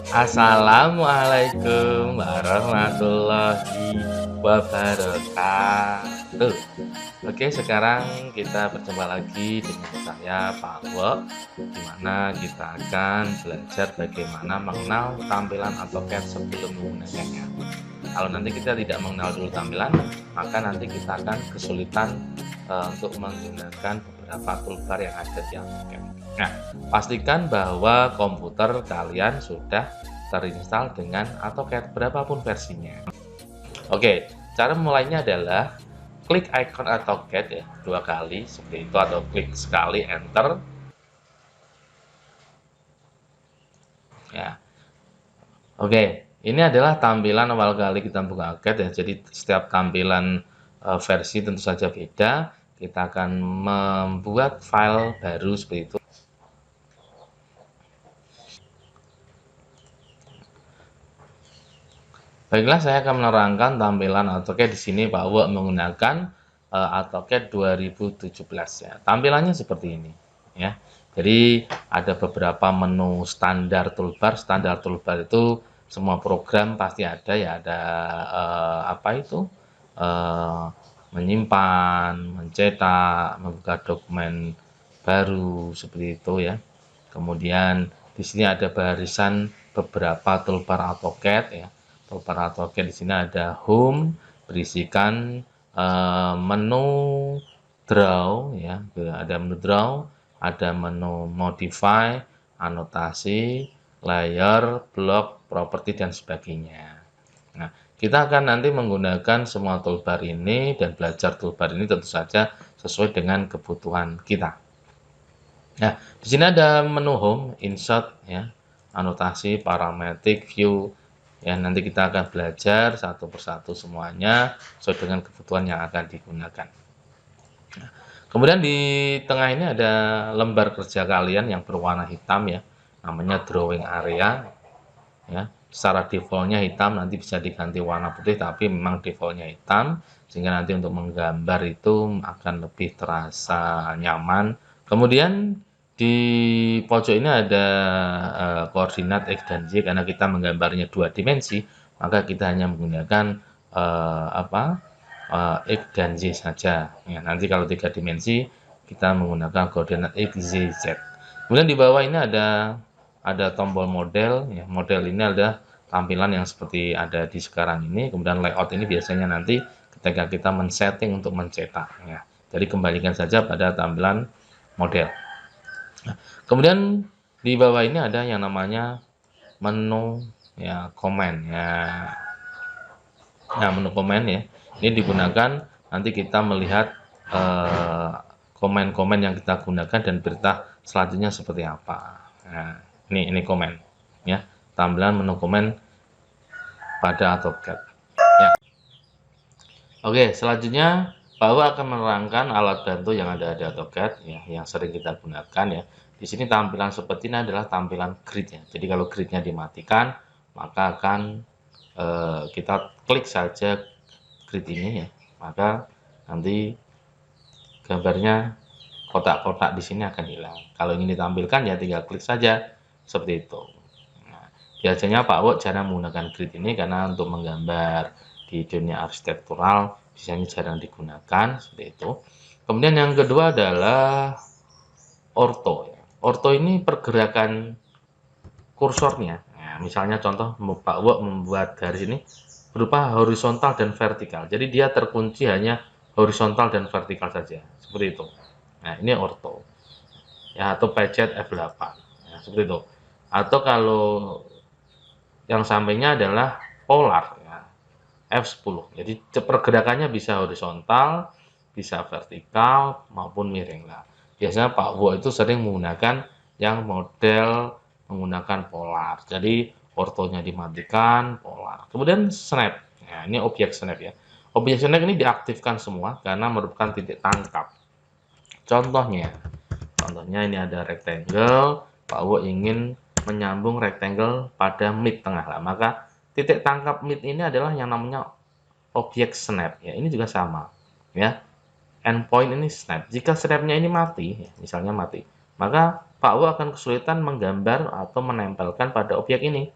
Assalamualaikum warahmatullahi wabarakatuh. Oke, sekarang kita berjumpa lagi dengan saya Pak Wo, di mana kita akan belajar bagaimana mengenal tampilan AutoCAD sebelum menggunakannya. Kalau nanti kita tidak mengenal dulu tampilan, maka nanti kita akan kesulitan untuk menggunakan beberapa toolbar yang ada di AutoCAD. Nah, pastikan bahwa komputer kalian sudah terinstall dengan AutoCAD berapapun versinya. Oke, cara mulainya adalah klik icon AutoCAD ya, 2 kali seperti itu, atau klik sekali enter. Ya. Oke, ini adalah tampilan awal kali kita buka AutoCAD ya. Jadi setiap tampilan versi tentu saja beda. Kita akan membuat file baru seperti itu. Baiklah, saya akan menerangkan tampilan AutoCAD di sini bahwa menggunakan AutoCAD 2017 ya. Tampilannya seperti ini ya. Jadi ada beberapa menu standar toolbar. Standar toolbar itu semua program pasti ada ya. Ada apa itu? Menyimpan, mencetak, membuka dokumen baru seperti itu ya. Kemudian di sini ada barisan beberapa toolbar AutoCAD ya. Toolbar AutoCAD di sini ada home, berisikan menu draw ya, ada menu draw, ada menu modify, anotasi, layer, block, properti dan sebagainya. Nah, kita akan nanti menggunakan semua toolbar ini dan belajar toolbar ini tentu saja sesuai dengan kebutuhan kita. Nah, di sini ada menu home, insert ya, anotasi, parametric, view. Ya, nanti kita akan belajar satu persatu semuanya sesuai dengan kebutuhan yang akan digunakan. Nah, kemudian di tengah ini ada lembar kerja kalian yang berwarna hitam ya, namanya drawing area ya. Secara defaultnya hitam, nanti bisa diganti warna putih, tapi memang defaultnya hitam sehingga nanti untuk menggambar itu akan lebih terasa nyaman. Kemudian di pojok ini ada koordinat X dan Y, karena kita menggambarnya 2 dimensi, maka kita hanya menggunakan X dan Y saja. Ya, nanti kalau 3 dimensi kita menggunakan koordinat X, Y, Z. Kemudian di bawah ini ada tombol model ya. Model ini adalah tampilan yang seperti ada di sekarang ini. Kemudian layout ini biasanya nanti ketika kita men-setting untuk mencetak ya. Jadi kembalikan saja pada tampilan model. Nah, kemudian di bawah ini ada yang namanya menu ya, komen ya. Nah, menu komen ya. Ini digunakan nanti kita melihat komen-komen yang kita gunakan dan berita selanjutnya seperti apa. Nah, ini komen ya, tampilan menu komen pada AutoCAD ya. Oke, selanjutnya Pak Wa akan menerangkan alat bantu yang ada di AutoCAD ya, yang sering kita gunakan ya. Di sini tampilan seperti ini adalah tampilan grid ya. Jadi kalau gridnya dimatikan, maka akan kita klik saja grid ini ya, maka nanti gambarnya kotak-kotak di sini akan hilang. Kalau ingin ditampilkan ya tinggal klik saja seperti itu. Nah, biasanya Pak Wo jarang menggunakan grid ini karena untuk menggambar di dunia arsitektural biasanya jarang digunakan seperti itu. Kemudian yang kedua adalah ortho. Ortho ini pergerakan kursornya. Nah, misalnya contoh Pak Wo membuat garis ini berupa horizontal dan vertikal. Jadi dia terkunci hanya horizontal dan vertikal saja, seperti itu. Nah, ini ortho. Ya, atau pencet F8. Ya, seperti itu. Atau kalau yang sampingnya adalah polar ya, F10. Jadi pergerakannya bisa horizontal, bisa vertikal maupun miring lah. Biasanya Pak Wo itu sering menggunakan yang model menggunakan polar. Jadi ortonya dimatikan, polar. Kemudian snap. Nah, ini objek snap ya. Objek snap ini diaktifkan semua karena merupakan titik tangkap. Contohnya ini ada rectangle, Pak Wo ingin menyambung rectangle pada mid tengah lah, maka titik tangkap mid ini adalah yang namanya objek snap ya. Ini juga sama ya. Endpoint ini snap. Jika snapnya ini mati, ya, misalnya mati, maka Pak Wo akan kesulitan menggambar atau menempelkan pada objek ini.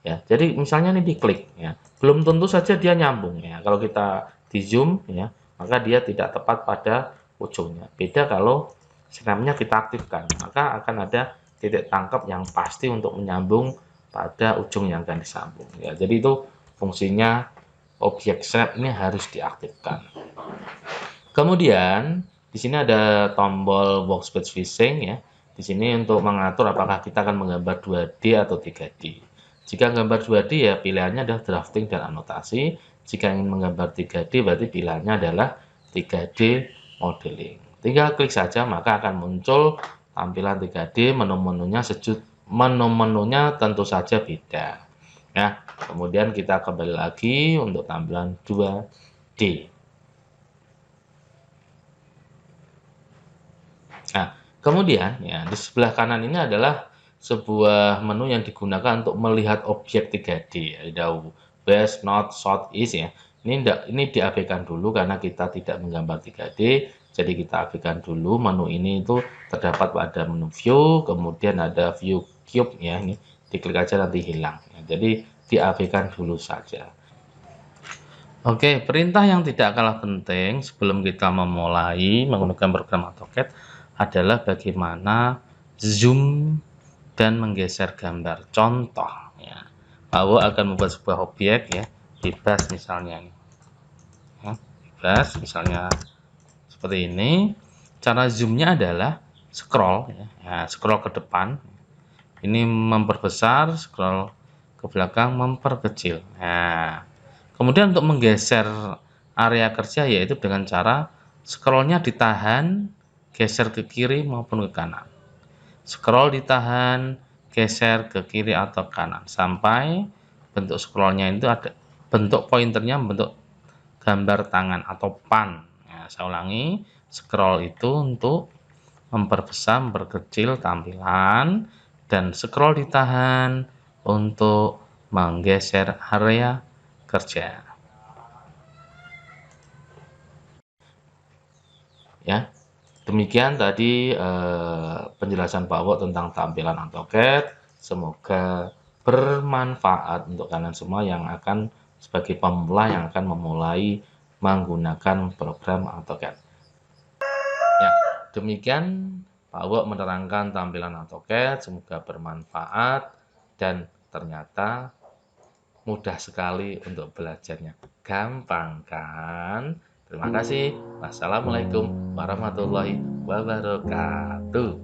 ya. Jadi misalnya ini diklik ya, belum tentu saja dia nyambung ya. Kalau kita di zoom ya, maka dia tidak tepat pada ujungnya. Beda kalau snapnya kita aktifkan, maka akan ada titik tangkap yang pasti untuk menyambung pada ujung yang akan disambung ya. Jadi itu fungsinya objek snap ini harus diaktifkan. Kemudian di sini ada tombol workspace fishing ya. Di sini untuk mengatur apakah kita akan menggambar 2D atau 3D. Jika gambar 2D ya pilihannya adalah drafting dan anotasi. Jika ingin menggambar 3D berarti pilihannya adalah 3D modeling. Tinggal klik saja maka akan muncul tampilan 3D, menu-menunya tentu saja beda. Ya, kemudian kita kembali lagi untuk tampilan 2D. Nah, kemudian ya di sebelah kanan ini adalah sebuah menu yang digunakan untuk melihat objek 3D. Ada west, north, south, east ya. Ini diabaikan dulu karena kita tidak menggambar 3D. Jadi kita abaikan dulu. Menu ini itu terdapat pada menu view, kemudian ada view cube ya. Ini diklik aja nanti hilang. Ya, jadi diabaikan dulu saja. Oke, perintah yang tidak kalah penting sebelum kita memulai menggunakan program AutoCAD adalah bagaimana zoom dan menggeser gambar. Contoh, ya, Pak akan membuat sebuah objek ya, bebas misalnya, ya, bebas misalnya seperti ini. Cara zoomnya adalah scroll, ya, scroll ke depan. Ini memperbesar, scroll ke belakang, memperkecil. Nah, kemudian untuk menggeser area kerja yaitu dengan cara scrollnya ditahan, geser ke kiri maupun ke kanan. Scroll ditahan, geser ke kiri atau kanan sampai bentuk scrollnya itu ada bentuk pointernya bentuk gambar tangan atau pan. Ya, saya ulangi, scroll itu untuk memperbesar, memperkecil tampilan, dan scroll ditahan untuk menggeser area kerja. Ya, demikian tadi penjelasan Pak Wo tentang tampilan AutoCAD. Semoga bermanfaat untuk kalian semua yang akan sebagai pemula yang akan memulai menggunakan program AutoCAD. Ya, demikian Pak Wo menerangkan tampilan AutoCAD. Semoga bermanfaat dan ternyata mudah sekali untuk belajarnya. Gampang kan? Terima kasih. Wassalamualaikum warahmatullahi wabarakatuh.